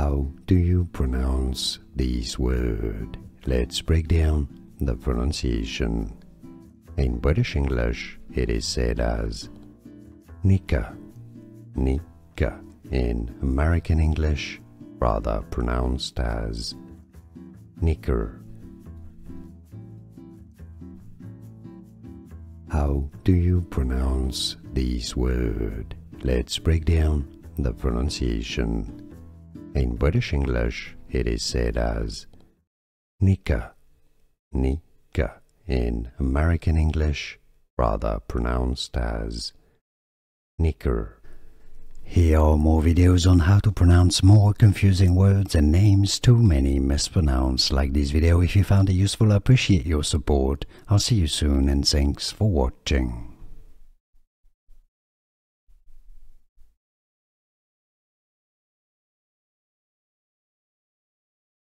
How do you pronounce this word? Let's break down the pronunciation. In British English, it is said as knicker, knicker. In American English, rather pronounced as knicker. How do you pronounce this word? Let's break down the pronunciation. In British English, it is said as knicker, knicker. In American English, rather pronounced as knicker. Here are more videos on how to pronounce more confusing words and names too many mispronounced. Like this video if you found it useful. I appreciate your support. I'll see you soon and thanks for watching.